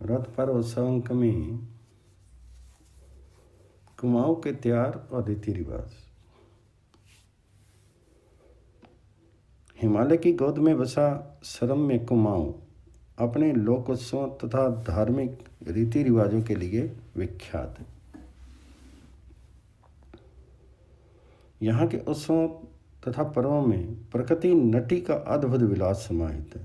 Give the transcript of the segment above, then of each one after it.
व्रत पर्व अंक में कुमाऊं के त्योहार और रीति रिवाज। हिमालय की गोद में बसा सरम्य कुमाऊं अपने लोक उत्सवों तथा धार्मिक रीति रिवाजों के लिए विख्यात है। यहाँ के उत्सवों तथा पर्वों में प्रकृति नटी का अद्भुत विलास समाहित है।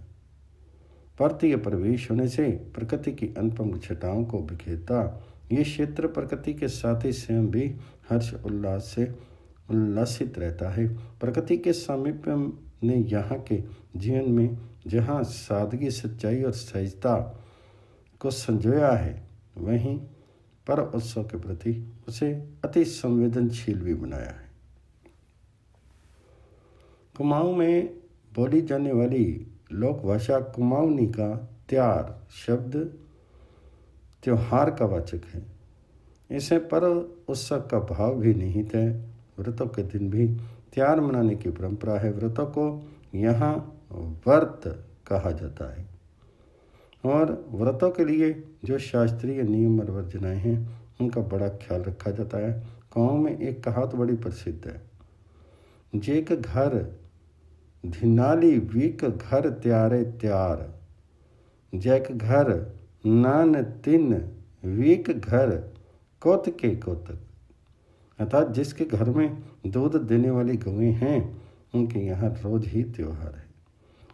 पर्तीय प्रवेश होने से प्रकृति की अनुपम छटाओं को बिखेरता ये क्षेत्र प्रकृति के साथ ही स्वयं भी हर्ष उल्लास से उल्लासित रहता है। प्रकृति के सामीप्य ने यहाँ के जीवन में जहाँ सादगी, सच्चाई और सहजता को संजोया है, वहीं पर्व उत्सव के प्रति उसे अति संवेदनशील भी बनाया है। कुमाऊं में बोली जाने वाली लोक भाषा कुमाऊनी का त्यार शब्द त्योहार का वाचक है। इसे पर्व उत्सव का भाव भी निहित है। व्रतों के दिन भी त्यार मनाने की परंपरा है। व्रतों को यहाँ व्रत कहा जाता है और व्रतों के लिए जो शास्त्रीय नियम और वर्जनाएं हैं उनका बड़ा ख्याल रखा जाता है। गाँव में एक कहावत बड़ी प्रसिद्ध है, जेक घर धिनाली वीक घर त्यारे त्यार, जैक घर नान तिन वीक घर कौतके कौतक। अर्थात जिसके घर में दूध देने वाली गौएं हैं उनके यहाँ रोज ही त्योहार है,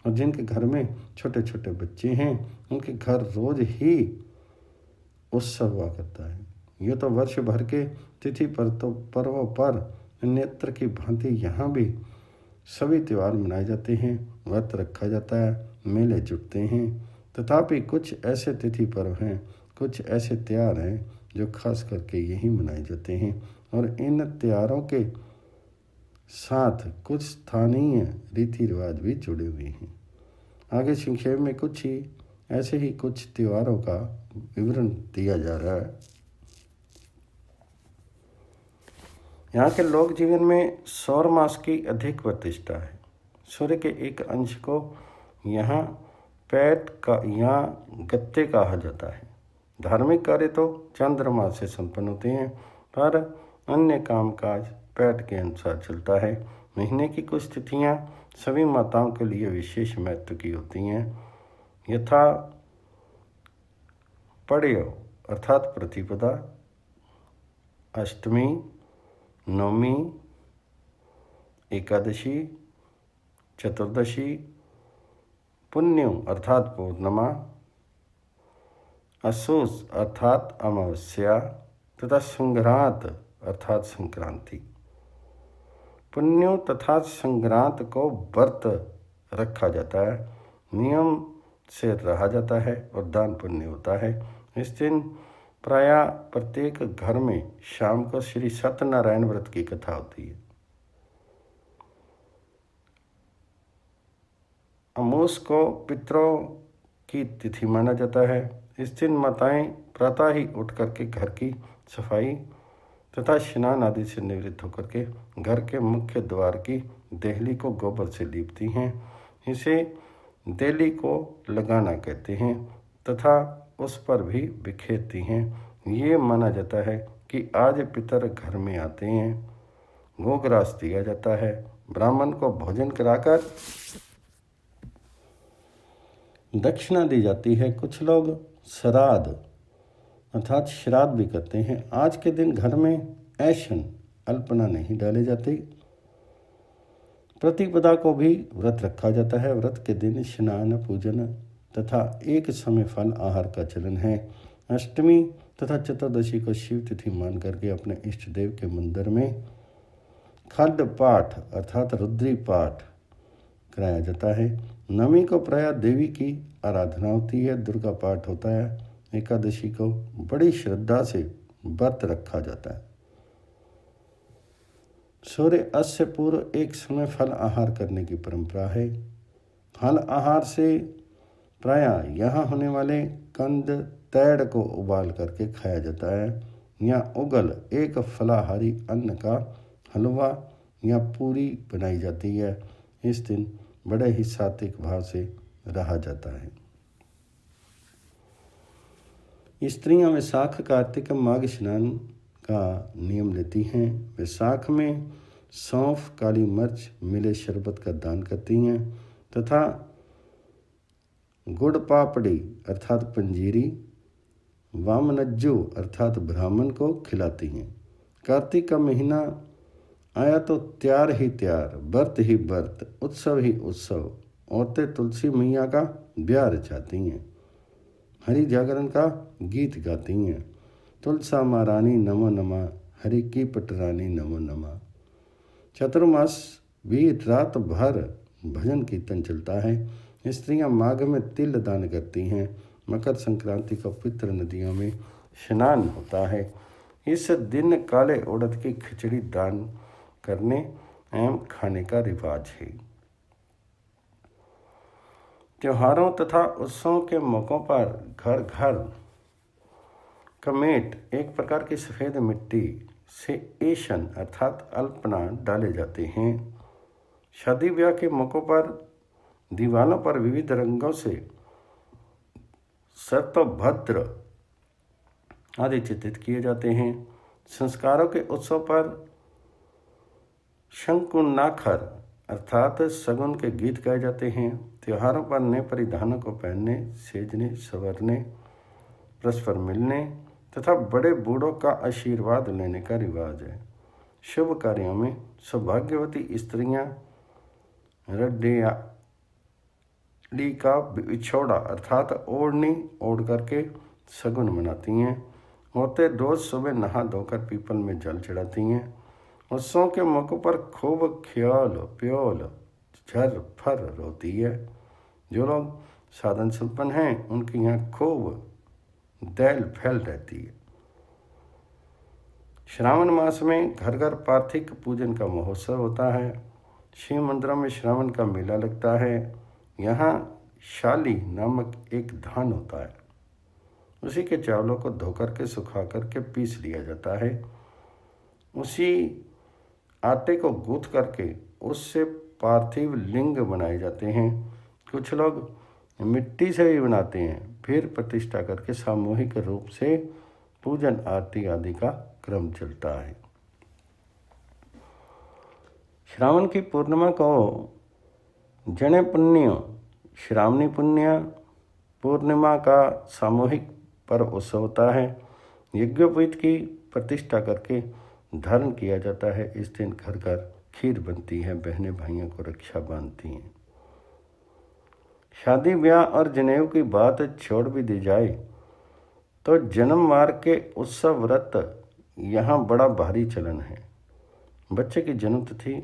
और जिनके घर में छोटे छोटे बच्चे हैं उनके घर रोज ही उत्सव हुआ करता है। ये तो वर्ष भर के तिथि पर्वों पर नेत्र की भांति यहाँ भी सभी त्यौहार मनाए जाते हैं, व्रत रखा जाता है, मेले जुटते हैं। तथापि कुछ ऐसे तिथि पर्व हैं, कुछ ऐसे त्यौहार हैं जो खास करके यही मनाए जाते हैं, और इन त्योहारों के साथ कुछ स्थानीय रीति रिवाज भी जुड़े हुए हैं। आगे संक्षेप में ऐसे ही कुछ त्योहारों का विवरण दिया जा रहा है। यहाँ के लोक जीवन में सौर मास की अधिक प्रतिष्ठा है। सूर्य के एक अंश को यहाँ पैट का या गत्ते कहा जाता है। धार्मिक कार्य तो चंद्रमा से संपन्न होते हैं, पर अन्य कामकाज पैट के अनुसार चलता है। महीने की कुछ तिथियाँ सभी माताओं के लिए विशेष महत्व की होती हैं, यथा पड़यो अर्थात प्रतिपदा, अष्टमी, नवमी, एकादशी, चतुर्दशी, पुण्यो अर्थात पूर्णिमा, असोस अर्थात अमावस्या तथा संक्रांत अर्थात संक्रांति। पुण्यों तथा संक्रांत को व्रत रखा जाता है, नियम से रहा जाता है और दान पुण्य होता है। इस दिन प्रायः प्रत्येक घर में शाम को श्री सत्यनारायण व्रत की कथा होती है। अमोस को पितरों की तिथि माना जाता है। इस दिन माताएं प्रातः ही उठ करके घर की सफाई तथा स्नान आदि से निवृत्त होकर के घर के मुख्य द्वार की देहली को गोबर से लीपती हैं। इसे देली को लगाना कहते हैं तथा उस पर भी बिखेरती हैं। ये माना जाता है कि आज पितर घर में आते हैं, भोगरास दिया जाता है, ब्राह्मण को भोजन कराकर दक्षिणा दी जाती है। कुछ लोग श्राद्ध अर्थात श्राद्ध भी करते हैं। आज के दिन घर में ऐशन अल्पना नहीं डाले जाती। प्रतिपदा को भी व्रत रखा जाता है। व्रत के दिन स्नान, पूजन तथा एक समय फल आहार का चलन है। अष्टमी तथा चतुर्दशी को शिव तिथि मान करके अपने इष्ट देव के मंदिर में खड्ड पाठ अर्थात रुद्री पाठ कराया जाता है। नवमी को प्रायः देवी की आराधना होती है, दुर्गा पाठ होता है। एकादशी को बड़ी श्रद्धा से व्रत रखा जाता है। सूर्य अस्त से पूर्व एक समय फल आहार करने की परंपरा है। फल आहार से प्रायः यहाँ होने वाले कंद तैड़ को उबाल करके खाया जाता है, या उगल एक फलाहारी अन्न का हलवा या पूरी बनाई जाती है। इस दिन बड़े ही सात्विक भाव से रहा जाता है। स्त्रियां वैशाख कार्तिक माघ स्नान का नियम लेती हैं। वैशाख में सौंफ, काली मिर्च मिले शरबत का दान करती हैं तथा गुड़ पापड़ी अर्थात पंजीरी वामनज्जू अर्थात ब्राह्मण को खिलाती हैं। कार्तिक का महीना आया तो त्यार ही त्यार, व्रत ही व्रत, उत्सव ही उत्सव। औरतें तुलसी मैया का ब्याह रचाती हैं, हरि जागरण का गीत गाती हैं। तुलसा महारानी नमो नमः, हरि की पटरानी नमो नमः। चतुर्मास भी रात भर भजन कीर्तन चलता है। स्त्रियां माघ में तिल दान करती हैं। मकर संक्रांति को पवित्र नदियों में स्नान होता है। इस दिन काले उड़द की खिचड़ी दान करने एवं खाने का रिवाज है। त्योहारों तथा उत्सवों के मौक़ों पर घर घर कमेट, एक प्रकार की सफ़ेद मिट्टी से एशन अर्थात अल्पना डाले जाते हैं। शादी ब्याह के मौक़ों पर दीवालों पर विविध रंगों से सर्पभद्र आदि चित्रित किए जाते हैं। संस्कारों के उत्सव पर शंकुनाखर अर्थात सगुन के गीत गाए जाते हैं। त्योहारों पर नए परिधानों को पहनने, सेजने, संवरने, परस्पर मिलने तथा बड़े बूढ़ों का आशीर्वाद लेने का रिवाज है। शुभ कार्यों में सौभाग्यवती स्त्रियां रड्डेली का बिछोड़ा अर्थात ओढ़नी ओढ़ करके सगुन मनाती हैं। औरतें रोज सुबह नहा धोकर पीपल में जल चढ़ाती हैं। उत्सवों के मौक़ों पर खूब ख्याल प्योल झर फर होती है। जो लोग साधन संपन्न हैं उनके यहाँ खूब दैल फैल रहती है। श्रावण मास में घर घर पार्थिक पूजन का महोत्सव होता है। शिव मंदिरों में श्रावण का मेला लगता है। यहाँ शाली नामक एक धान होता है, उसी के चावलों को धोकर के सुखा करके पीस लिया जाता है। उसी आटे को गूंथ करके उससे पार्थिव लिंग बनाए जाते हैं। कुछ लोग मिट्टी से भी बनाते हैं। फिर प्रतिष्ठा करके सामूहिक रूप से पूजन आरती आदि का क्रम चलता है। श्रावण की पूर्णिमा को जने पुण्य श्रावणी पुण्य पूर्णिमा का सामूहिक पर्व उत्सव होता है। यज्ञोपवीत की प्रतिष्ठा करके धारण किया जाता है। इस दिन घर घर खीर बनती है, बहनें भाइयों को रक्षा बांधती हैं। शादी ब्याह और जनेऊ की बात छोड़ भी दी जाए तो जन्म मार्ग के उत्सव व्रत यहाँ बड़ा भारी चलन है। बच्चे की जन्मतिथि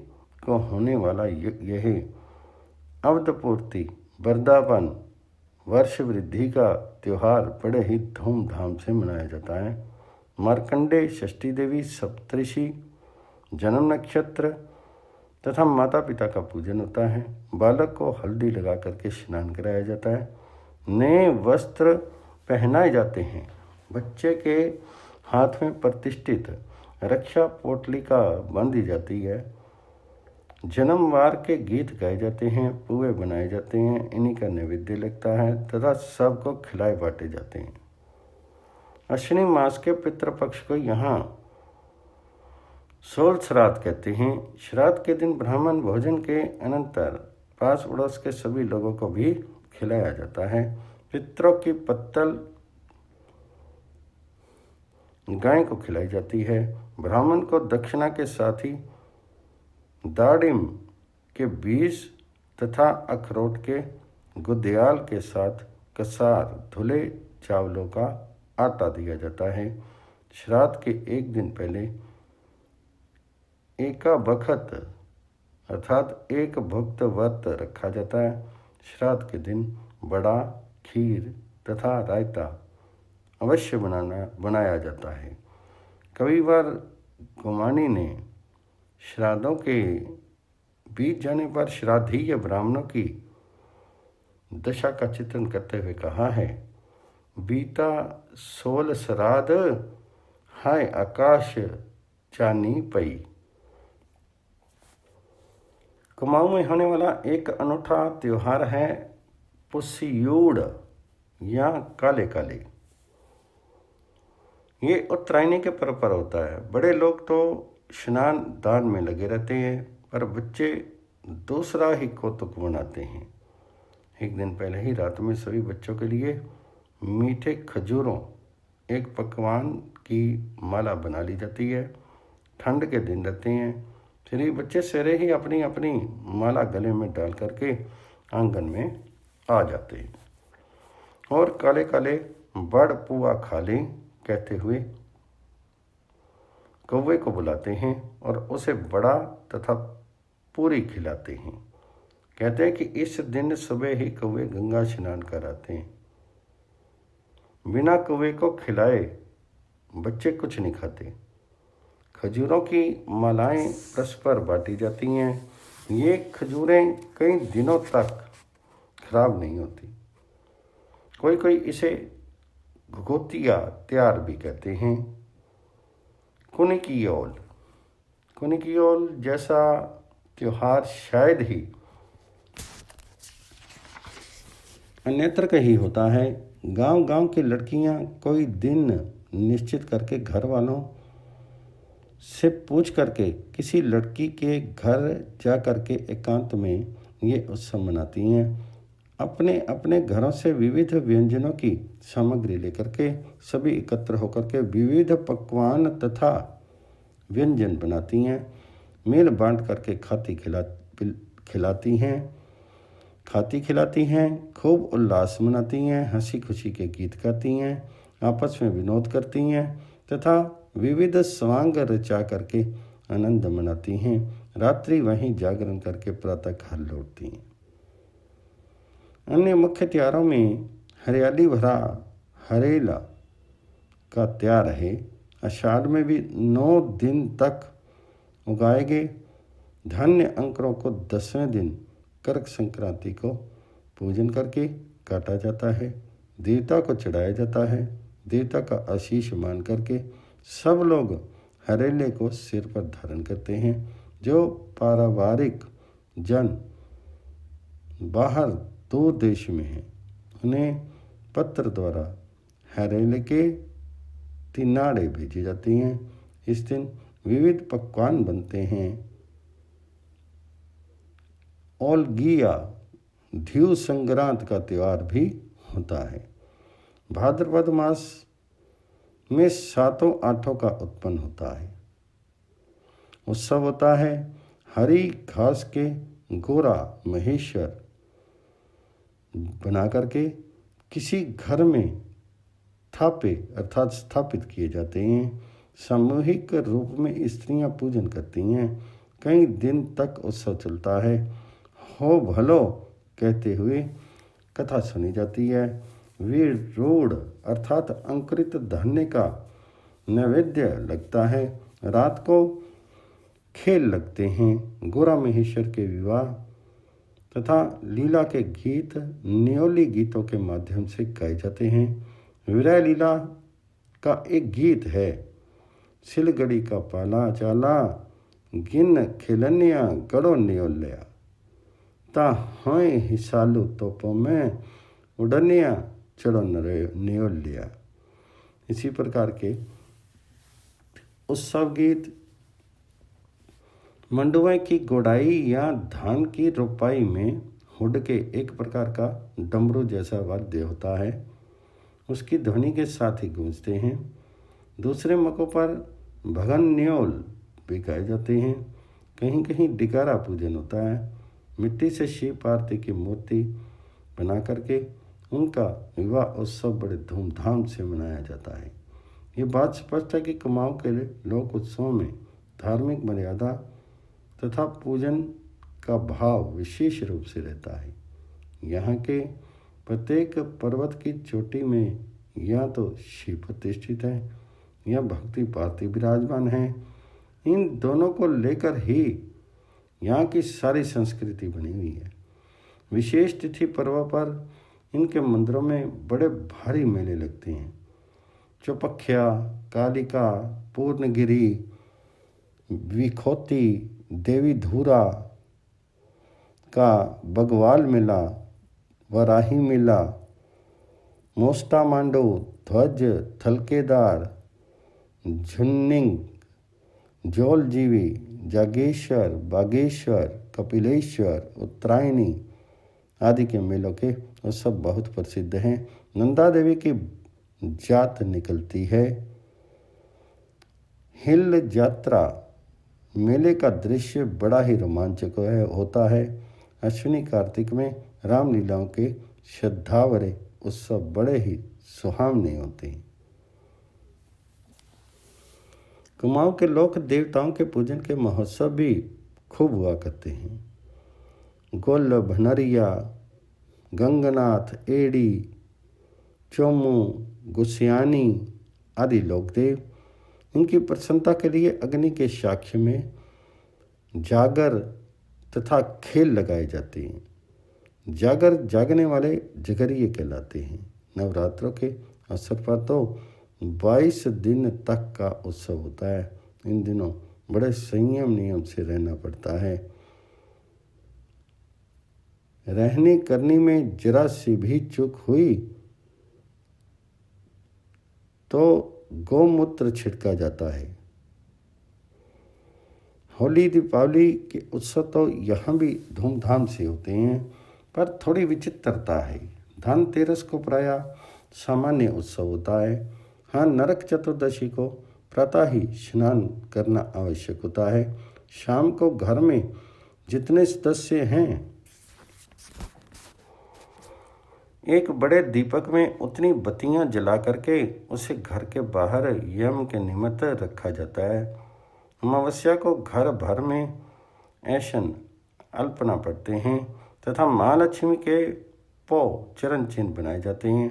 को होने वाला यह अवधपूर्ति, वरदापन, वर्ष वृद्धि का त्यौहार बड़े ही धूमधाम से मनाया जाता है। मार्कंडेय, षष्ठी देवी, सप्तऋषि, जन्म नक्षत्र तथा माता पिता का पूजन होता है। बालक को हल्दी लगा करके स्नान कराया जाता है। नए वस्त्र पहनाए जाते हैं। बच्चे के हाथ में प्रतिष्ठित रक्षा पोटलिका बांधी जाती है। जन्मवार के गीत गाए जाते हैं, पुए बनाए जाते हैं, इन्हीं का नैवेद्य लगता है तथा सबको खिलाए बांटे जाते हैं। अश्विनी मास के पितृपक्ष को यहाँ सोल श्राद्ध कहते हैं। श्राद्ध के दिन ब्राह्मण भोजन के अनंतर पास पड़ोस के सभी लोगों को भी खिलाया जाता है। पितरों की पत्तल गाय को खिलाई जाती है। ब्राह्मण को दक्षिणा के साथ ही दाड़िम के बीज तथा अखरोट के गुदयाल के साथ कसार धुले चावलों का आटा दिया जाता है। श्राद्ध के एक दिन पहले एका बखत अर्थात एक भुक्त व्रत रखा जाता है। श्राद्ध के दिन बड़ा, खीर तथा रायता अवश्य बनाया जाता है। कविवार गुमानी ने श्राद्धों के बीत जाने पर श्राद्धीय ब्राह्मणों की दशा का चित्रण करते हुए कहा है, बीता सोल श्राद्ध हाय आकाश चानी पई। कुमाऊं में होने वाला एक अनूठा त्योहार है पुस्सियूड़ या काले काले। ये उत्तरायणी के पर्व पर होता है। बड़े लोग तो स्नान दान में लगे रहते हैं, पर बच्चे दूसरा ही कौतुक मनाते हैं। एक दिन पहले ही रात में सभी बच्चों के लिए मीठे खजूरों एक पकवान की माला बना ली जाती है। ठंड के दिन रहते हैं, फिर ये बच्चे सवेरे ही अपनी अपनी माला गले में डाल करके आंगन में आ जाते हैं और काले काले बड़ पुआ खा लें कहते हुए कौवे को बुलाते हैं और उसे बड़ा तथा पूरी खिलाते हैं। कहते हैं कि इस दिन सुबह ही कौवे गंगा स्नान कर आते हैं। बिना कौवे को खिलाए बच्चे कुछ नहीं खाते। खजूरों की मालाएं परस्पर बांटी जाती हैं। ये खजूरें कई दिनों तक खराब नहीं होती। कोई कोई इसे घुघुतिया त्यार भी कहते हैं। कुनिकियोल जैसा त्योहार शायद ही अन्यत्र कहीं होता है। गांव गांव की लड़कियां कोई दिन निश्चित करके घर वालों से पूछ करके किसी लड़की के घर जा करके एकांत में ये उत्सव मनाती हैं। अपने अपने घरों से विविध व्यंजनों की सामग्री लेकर के सभी एकत्र होकर के विविध पकवान तथा व्यंजन बनाती हैं। मेल बांट करके खाती खिलाती हैं, खूब उल्लास मनाती हैं, हंसी खुशी के गीत गाती हैं, आपस में विनोद करती हैं तथा विविध स्वांग रचा करके आनंद मनाती हैं। रात्रि वहीं जागरण करके प्रातः घर लौटती हैं। अन्य मुख्य त्योहारों में हरियाली भरा हरेला का त्योहार है। आषाढ़ में भी 9 दिन तक उगाए गए धान्य अंकुरों को 10वें दिन कर्क संक्रांति को पूजन करके काटा जाता है, देवता को चढ़ाया जाता है। देवता का आशीष मान करके सब लोग हरेले को सिर पर धारण करते हैं। जो पारिवारिक जन बाहर दूर देश में हैं, उन्हें पत्र द्वारा हरेले के तिनाड़े भेजी जाती हैं। इस दिन विविध पकवान बनते हैं। ओलगिया ध्युव संक्रांत का त्यौहार भी होता है। भाद्रपद मास में 7 आठों का उत्पन्न होता है। उत्सव होता है। हरी घास के गोरा महेश्वर बना करके किसी घर में थापे अर्थात स्थापित किए जाते हैं। सामूहिक रूप में स्त्रियां पूजन करती हैं। कई दिन तक उत्सव चलता है। हो भलो कहते हुए कथा सुनी जाती है। वीर रूढ़ अर्थात अंकुरित धान्य का नैवेद्य लगता है। रात को खेल लगते हैं। गोरा महेश्वर के विवाह तथा लीला के गीत न्योली गीतों के माध्यम से गाए जाते हैं। विरह लीला का एक गीत है। सिलगड़ी का पाला चाला गिन खिलनिया गड़ो न्योलिया ता हाँ हिसालू तोपों में उड़निया चढ़ो न्योलिया। इसी प्रकार के उत्सव गीत मंडुए की गोड़ाई या धान की रोपाई में हुड के एक प्रकार का डमरू जैसा वाद्य होता है, उसकी ध्वनि के साथ ही गूंजते हैं। दूसरे मौक़ों पर भगन न्योल भी गाए जाते हैं। कहीं कहीं डिकारा पूजन होता है। मिट्टी से शिव पार्वती की मूर्ति बना करके उनका विवाह उत्सव बड़े धूमधाम से मनाया जाता है। ये बात स्पष्ट है कि कुमाऊं के लोक उत्सवों में धार्मिक मर्यादा तथा पूजन का भाव विशेष रूप से रहता है। यहाँ के प्रत्येक पर्वत की चोटी में या तो शिव प्रतिष्ठित है या भक्ति पार्वती विराजमान है। इन दोनों को लेकर ही यहाँ की सारी संस्कृति बनी हुई है। विशेष तिथि पर्व पर इनके मंदिरों में बड़े भारी मेले लगते हैं। चौपख्या, कालिका, पूर्णगिरी, विखोती, देवी धूरा का बगवाल मेला, वराही मेला, मोस्टा मांडो, ध्वज, थलकेदार, झुन्निंग, जौलजीवी, जागेश्वर, बागेश्वर, कपिलेश्वर, उत्तरायणी आदि के मेलों के उत्सव बहुत प्रसिद्ध हैं। नंदा देवी की जात निकलती है। हिल यात्रा मेले का दृश्य बड़ा ही रोमांचक होता है। अश्विनी कार्तिक में रामलीलाओं के श्रद्धावरे उत्सव बड़े ही सुहावने होते हैं। कुमाऊं के लोक देवताओं के पूजन के महोत्सव भी खूब हुआ करते हैं। गोल, भनरिया, गंगनाथ, एड़ी, चोमू, गुसियानी आदि लोकदेव, इनकी प्रसन्नता के लिए अग्नि के साक्ष्य में जागर तथा खेल लगाए जाते हैं। जागर जागने वाले जगरिए कहलाते हैं। नवरात्रों के अवसर पर तो 22 दिन तक का उत्सव होता है। इन दिनों बड़े संयम नियम से रहना पड़ता है। रहने करने में जरा सी भी चूक हुई तो गोमूत्र छिड़का जाता है। होली दीपावली के उत्सव तो यहाँ भी धूमधाम से होते हैं, पर थोड़ी विचित्रता है। धनतेरस को प्रायः सामान्य उत्सव होता है। हाँ, नरक चतुर्दशी को प्रातः ही स्नान करना आवश्यक होता है। शाम को घर में जितने सदस्य हैं एक बड़े दीपक में उतनी बत्तियां जला करके उसे घर के बाहर यम के निमित्त रखा जाता है। अमावस्या को घर भर में ऐशन अल्पना पड़ते हैं तथा महालक्ष्मी के चरण चिन्ह बनाए जाते हैं।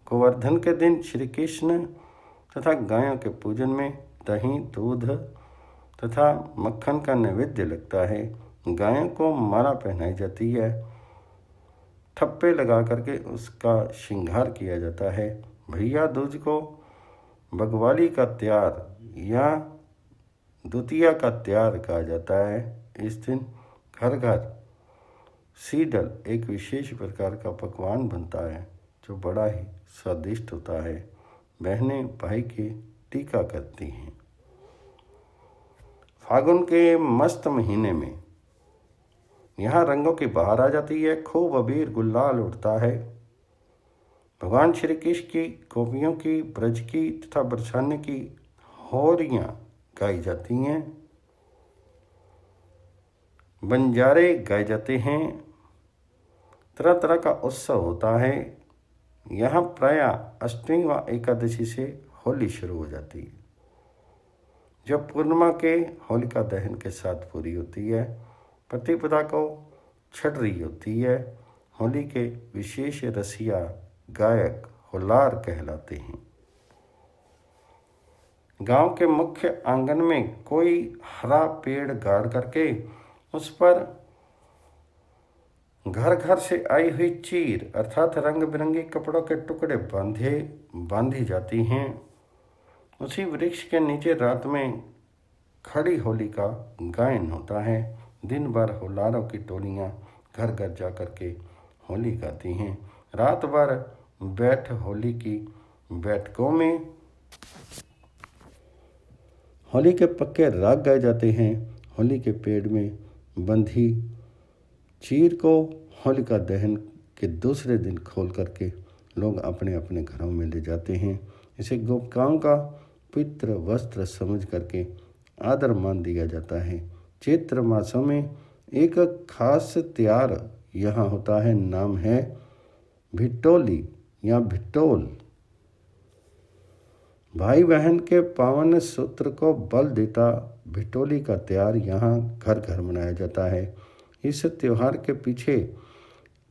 गोवर्धन के दिन श्री कृष्ण तथा गायों के पूजन में दही, दूध तथा मक्खन का नैवेद्य लगता है। गायों को माला पहनाई जाती है। ठप्पे लगा करके उसका श्रृंगार किया जाता है। भैया दूज को बगवाली का त्यार या द्वितीया का त्यार कहा जाता है। इस दिन घर घर सीडल एक विशेष प्रकार का पकवान बनता है जो बड़ा ही स्वादिष्ट होता है। बहनें भाई के टीका करती हैं। फागुन के मस्त महीने में यहाँ रंगों की बहार आ जाती है। खूब अबीर गुलाल उड़ता है। भगवान श्री कृष्ण की, गोपियों की, ब्रज की तथा बरसाने की होरियां गाई जाती हैं। बंजारे गाए जाते हैं। तरह तरह का उत्सव होता है। यहाँ प्रायः अष्टमी व एकादशी से होली शुरू हो जाती है, जो पूर्णिमा के होलिका दहन के साथ पूरी होती है। प्रतिपदा को छठरी होती है। होली के विशेष रसिया गायक होलार कहलाते हैं। गांव के मुख्य आंगन में कोई हरा पेड़ गाड़ करके उस पर घर घर से आई हुई चीर अर्थात रंग बिरंगे कपड़ों के टुकड़े बांधी जाती हैं। उसी वृक्ष के नीचे रात में खड़ी होली का गायन होता है। दिन भर होलारों की टोलियां घर घर जा कर के होली गाती हैं। रात भर बैठ होली की बैठकों में होली के पक्के राग गाए जाते हैं। होली के पेड़ में बंधी चीर को होलिका दहन के दूसरे दिन खोल करके लोग अपने अपने घरों में ले जाते हैं। इसे गोपिकाओं का पवित्र वस्त्र समझ करके आदर मान दिया जाता है। चैत्र मासों में एक खास त्योहार यहाँ होता है। नाम है भिट्टोली या भिट्टोल। भाई बहन के पावन सूत्र को बल देता भिट्टोली का त्योहार यहाँ घर घर मनाया जाता है। इस त्योहार के पीछे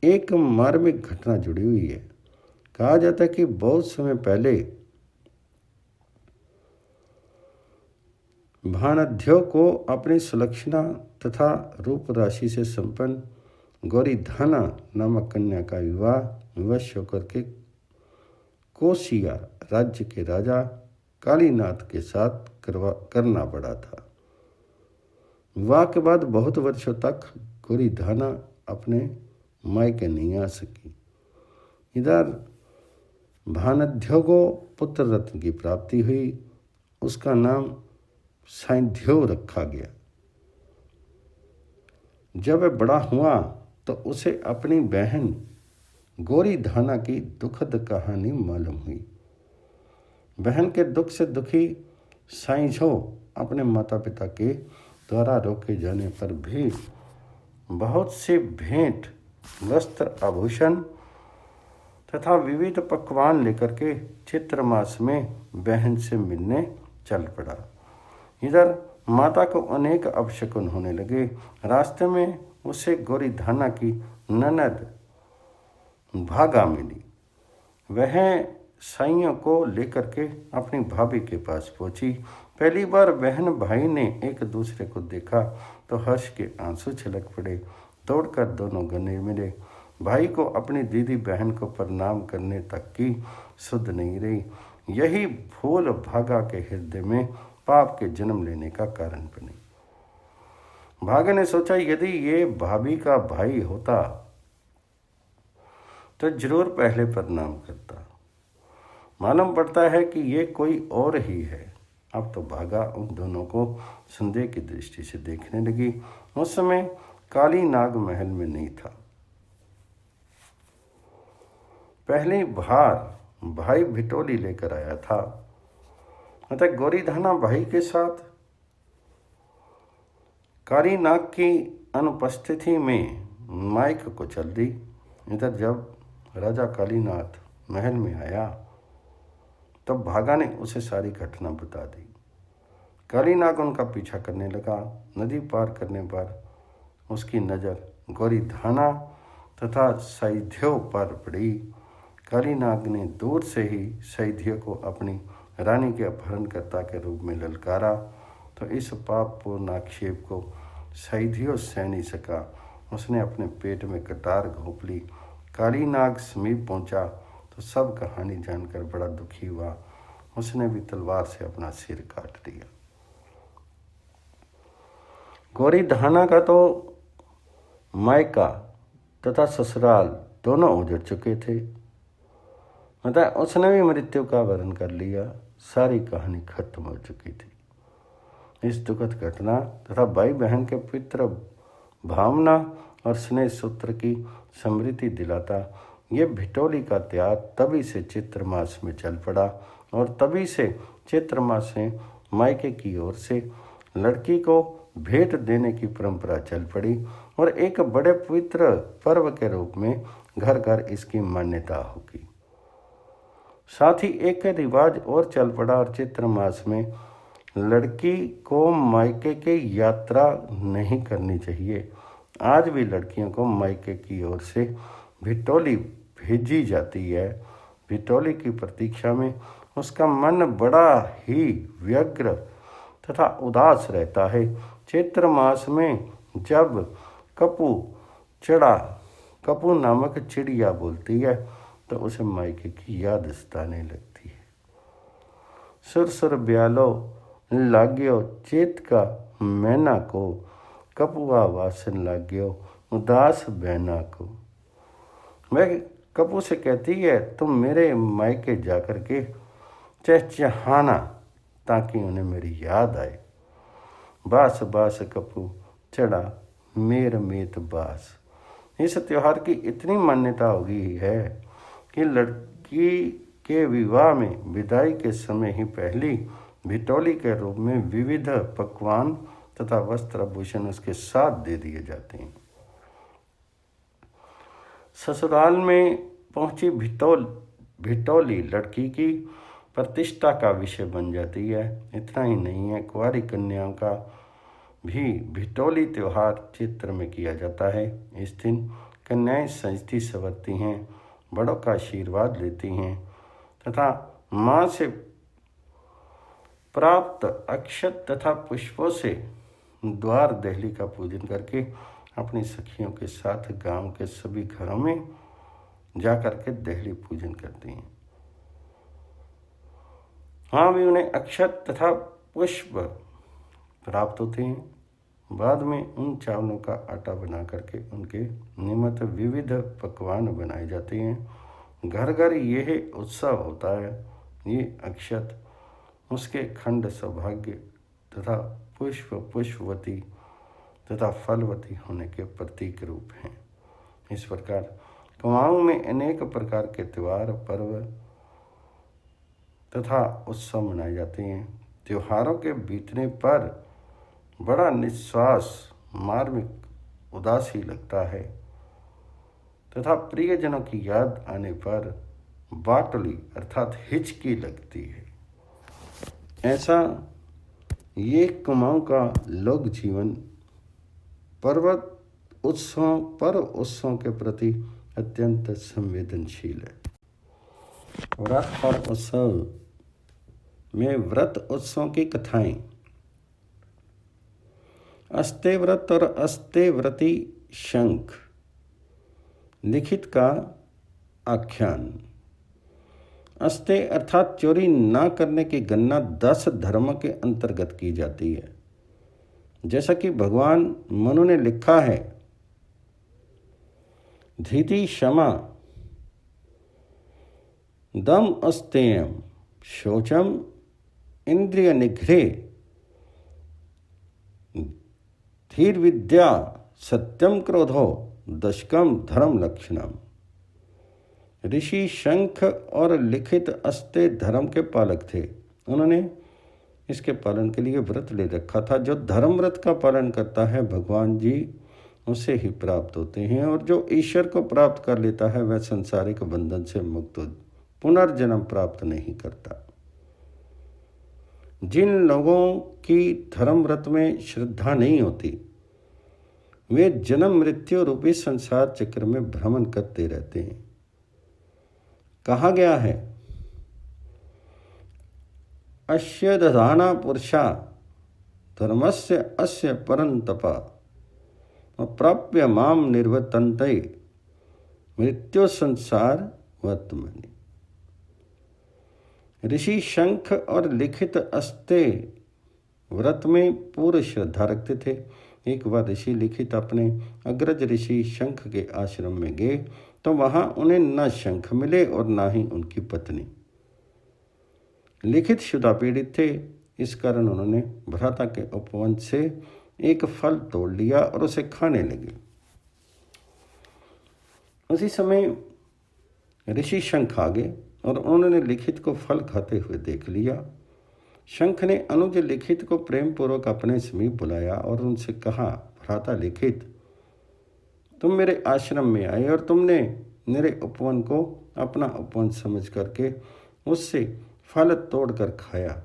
एक मार्मिक घटना जुड़ी हुई है। कहा जाता है कि बहुत समय पहले भानध्यों को अपनी सुलक्षणा तथा रूप राशि से संपन्न गौरीधाना नामक कन्या का विवश होकर के कोसिया राज्य के राजा कालीनाथ के साथ करना पड़ा था। विवाह के बाद बहुत वर्षों तक गौरीधाना अपने मायके नहीं आ सकी। इधर भानध्यों को पुत्र रत्न की प्राप्ति हुई उसका नाम साइंध्यो रखा गया। जब वह बड़ा हुआ तो उसे अपनी बहन गोरी धाना की दुखद कहानी मालूम हुई। बहन के दुख से दुखी साइंझो अपने माता पिता के द्वारा रोके जाने पर भी बहुत से भेंट, वस्त्र, आभूषण तथा विविध पकवान लेकर के चैत्र मास में बहन से मिलने चल पड़ा। इधर माता को अनेक अपशकुन होने लगे। रास्ते में उसे गोरी धाना की ननद भागा मिली। वह साइयों को लेकर के अपनी भाभी के पास पहुंची। पहली बार बहन भाई ने एक दूसरे को देखा तो हर्ष के आंसू छलक पड़े। दौड़कर दोनों गले मिले। भाई को अपनी दीदी बहन को प्रणाम करने तक की सुध नहीं रही। यही भूल भागा के हृदय में पाप के जन्म लेने का कारण बनी। भागा ने सोचा यदि ये भाभी का भाई होता तो जरूर पहले प्रणाम करता। मालूम पड़ता है कि ये कोई और ही है। अब तो भागा उन दोनों को संदेह की दृष्टि से देखने लगी। उस समय काली नाग महल में नहीं था। पहली बार भाई भिटोली लेकर आया था, अतः गोरी धाना भाई के साथ काली नाग की अनुपस्थिति में माइक को चल दी। इधर जब राजा कालीनाथ महल में आया तब भागा ने उसे सारी घटना बता दी। कालीनाग उनका पीछा करने लगा। नदी पार करने पर उसकी नज़र गोरी धाना तथा सैध्यो पर पड़ी। कालीनाग ने दूर से ही सैध्य को अपनी रानी के अपहरणकर्ता के रूप में ललकारा तो इस पापपूर्ण आक्षेप को सैध्यो सह नहीं सका। उसने अपने पेट में कटार घोंप ली। कालीनाग समीप पहुंचा तो सब कहानी जानकर बड़ा दुखी हुआ। उसने भी तलवार से अपना सिर काट दिया। गोरी धाना का तो मायका तथा ससुराल दोनों उजड़ चुके थे, अतः उसने भी मृत्यु का वरण कर लिया। सारी कहानी खत्म हो चुकी थी। इस दुखद घटना तथा भाई बहन के पवित्र भावना और स्नेह सूत्र की स्मृति दिलाता ये भिटोली का त्योहार तभी से चैत्र मास में चल पड़ा और तभी से चैत्र मास से मायके की ओर से लड़की को भेंट देने की परंपरा चल पड़ी और एक बड़े पवित्र पर्व के रूप में घर घर इसकी मान्यता होगी। साथ ही एक रिवाज और चल पड़ा और चैत्र मास में लड़की को मायके की यात्रा नहीं करनी चाहिए। आज भी लड़कियों को मायके की ओर से भिटोली भेजी जाती है। भिटोली की प्रतीक्षा में उसका मन बड़ा ही व्यग्र तथा उदास रहता है। चैत्र मास में जब कपू चढ़ा, कपू नामक चिड़िया बोलती है तो उसे मायके की याद सताने लगती है। सुर सुर ब्यालो लाग्यो चेत का मैना को, कपुआ वासन लाग्यो उदास बहना को। वह कपू से कहती है तुम मेरे मायके जाकर के चहचहाना ताकि उन्हें मेरी याद आए। बास बास कपू चढ़ा मेर मेत बास। इस त्योहार की इतनी मान्यता हो गई है कि लड़की के विवाह में विदाई के समय ही पहली भिटोली के रूप में विविध पकवान तथा वस्त्र आभूषण उसके साथ दे दिए जाते हैं। ससुराल में पहुंची भिटोली लड़की की प्रतिष्ठा का विषय बन जाती है। इतना ही नहीं है, कुंवारी कन्याओं का भी भिटोली त्योहार चैत्र में किया जाता है। इस दिन कन्याएं सजती संवरती हैं, बड़ों का आशीर्वाद लेती हैं तथा माँ से प्राप्त अक्षत तथा पुष्पों से द्वार देहली का पूजन करके अपनी सखियों के साथ गांव के सभी घरों में जाकर के देहली पूजन करती हैं। हाँ भी उन्हें अक्षत तथा पुष्प प्राप्त होते हैं। बाद में उन चावलों का आटा बना करके उनके निमित्त विविध पकवान बनाए जाते हैं। घर घर यह उत्सव होता है। ये अक्षत उसके खंड सौभाग्य तथा पुष्पवती तथा फलवती होने के प्रतीक रूप हैं। इस प्रकार कुमाऊं में अनेक प्रकार के त्योहार, पर्व तथा उत्सव मनाए जाते हैं। त्योहारों के बीतने पर बड़ा निश्वास, मार्मिक, उदासी लगता है तथा प्रियजनों की याद आने पर बाटली अर्थात हिचकी लगती है। ऐसा ये कुमाऊं का लोक जीवन पर्वत उत्सव के प्रति अत्यंत संवेदनशील है। व्रत और उत्सव में व्रत उत्सव की कथाएं। अस्ते व्रत और अस्ते व्रती शंख लिखित का आख्यान। अस्ते अर्थात चोरी ना करने की गणना 10 धर्म के अंतर्गत की जाती है। जैसा कि भगवान मनु ने लिखा है, धीति क्षमा दम अस्तेयम शौचम इंद्रिय निग्रह धीर विद्या सत्यम क्रोधो दशकम धर्म लक्षणम। ऋषि शंख और लिखित अस्ते धर्म के पालक थे। उन्होंने इसके पालन के लिए व्रत ले रखा था। जो धर्म व्रत का पालन करता है भगवान जी उसे ही प्राप्त होते हैं, और जो ईश्वर को प्राप्त कर लेता है वह संसारिक बंधन से मुक्त हो पुनर्जन्म प्राप्त नहीं करता। जिन लोगों की धर्म व्रत में श्रद्धा नहीं होती वे जन्म मृत्यु रूपी संसार चक्र में भ्रमण करते रहते हैं। कहा गया है, अस्य दधाना पुरुषा धर्मस्य अस्य परंतपा प्राप्य माम निर्वर्तन्ते मृत्यु संसार वर्तमनि। ऋषि शंख और लिखित अस्ते व्रत में पूर्ण श्रद्धा रखते थे। एक बार ऋषि लिखित अपने अग्रज ऋषि शंख के आश्रम में गए तो वहां उन्हें न शंख मिले और न ही उनकी पत्नी। लिखित शुदा पीड़ित थे, इस कारण उन्होंने भ्राता के उपवन से एक फल तोड़ लिया और उसे खाने लगे। उसी समय ऋषि शंख आ गए और उन्होंने लिखित को फल खाते हुए देख लिया। शंख ने अनुज लिखित को प्रेम पूर्वक अपने समीप बुलाया और उनसे कहा, भ्राता लिखित, तुम मेरे आश्रम में आए और तुमने मेरे उपवन को अपना उपवन समझ करके उससे फल तोड़कर खाया।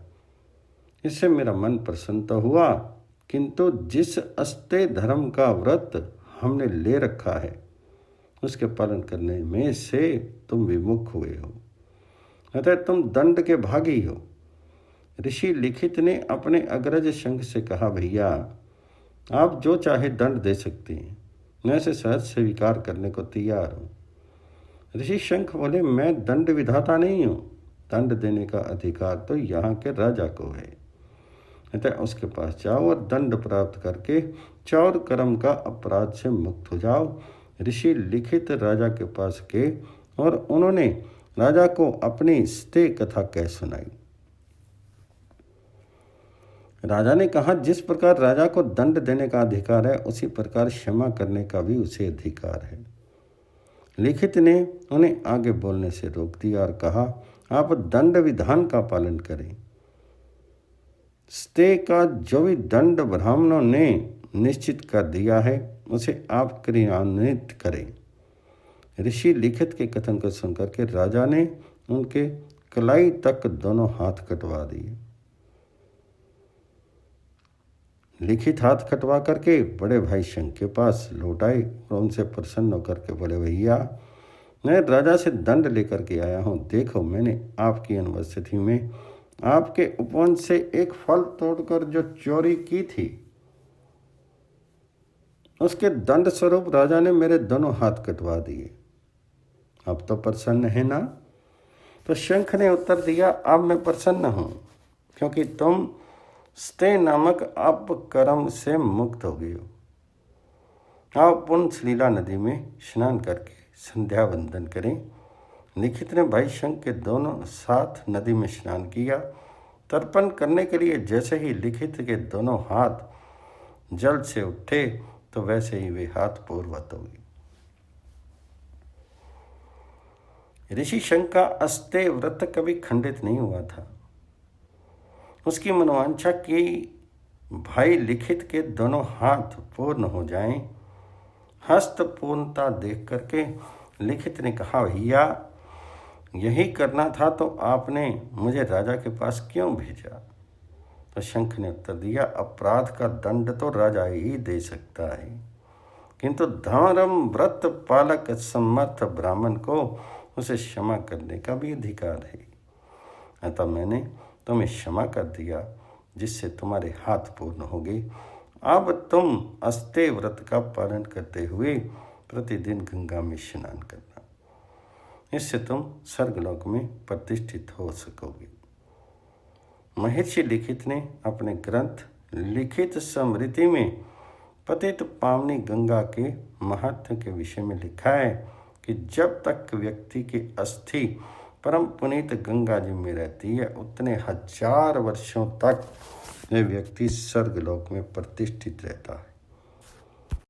इससे मेरा मन प्रसन्न तो हुआ, किंतु जिस अस्ते धर्म का व्रत हमने ले रखा है उसके पालन करने में से तुम विमुख हुए हो, अतः तुम दंड के भागी हो। ऋषि लिखित ने अपने अग्रज शंख से कहा, भैया आप जो चाहे दंड दे सकते हैं, मैं इसे सहज स्वीकार करने को तैयार हूँ। ऋषि शंख बोले, मैं दंड विधाता नहीं हूँ, दंड देने का अधिकार तो यहाँ के राजा को है, अतः उसके पास जाओ और दंड प्राप्त करके चौर कर्म का अपराध से मुक्त हो जाओ। ऋषि लिखित राजा के पास गए और उन्होंने राजा को अपनी स्ते कथा कह सुनाई। राजा ने कहा, जिस प्रकार राजा को दंड देने का अधिकार है उसी प्रकार क्षमा करने का भी उसे अधिकार है। लिखित ने उन्हें आगे बोलने से रोक दिया और कहा, आप दंड विधान का पालन करें। स्ते का जो भी दंड ब्राह्मणों ने निश्चित कर दिया है उसे आप क्रियान्वित करें। ऋषि लिखित के कथन को सुनकर के राजा ने उनके कलाई तक दोनों हाथ कटवा दिए। लिखित हाथ कटवा करके बड़े भाई शंख के पास लौट आए और उनसे प्रसन्न होकर के बोले, भैया मैं राजा से दंड लेकर के आया हूँ, देखो मैंने आपकी अनुपस्थिति में आपके उपवन से एक फल तोड़कर जो चोरी की थी उसके दंड स्वरूप राजा ने मेरे दोनों हाथ कटवा दिए। अब तो प्रसन्न है ना? तो शंख ने उत्तर दिया, अब मैं प्रसन्न हूँ क्योंकि तुम स्ते नामक अपकर्म से मुक्त हो गए हो। आप पुण्य सलीला नदी में स्नान करके संध्या वंदन करें। लिखित ने भाई शंख के दोनों साथ नदी में स्नान किया तर्पण करने के लिए जैसे ही लिखित के दोनों हाथ जल से उठे तो वैसे ही वे हाथ पूर्वत हो गए। ऋषि शंख का अस्ते व्रत कभी खंडित नहीं हुआ था। उसकी मनोवांछा कि भाई लिखित के दोनों हाथ पूर्ण हो जाएं, हस्त पूर्णता देख करके लिखित ने कहा, भैया यही करना था तो आपने मुझे राजा के पास क्यों भेजा? तो शंख ने उत्तर दिया, अपराध का दंड तो राजा ही दे सकता है, किंतु धर्म व्रत पालक समर्थ ब्राह्मण को उसे क्षमा करने का भी अधिकार है। अतः मैंने तुम्हें क्षमा कर दिया, जिससे तुम्हारे हाथ पूर्ण हो गए। अब तुम अस्ते व्रत का पालन करते हुए प्रतिदिन गंगा में स्नान करना, इससे तुम स्वर्गलोक में प्रतिष्ठित हो सकोगे। महर्षि लिखित ने अपने ग्रंथ लिखित स्मृति में पतित पावनी गंगा के महत्व के विषय में लिखा है कि जब तक व्यक्ति की अस्थि परम पुनीत गंगा जी में रहती है, उतने 1000 वर्षों तक यह व्यक्ति स्वर्गलोक में प्रतिष्ठित रहता है।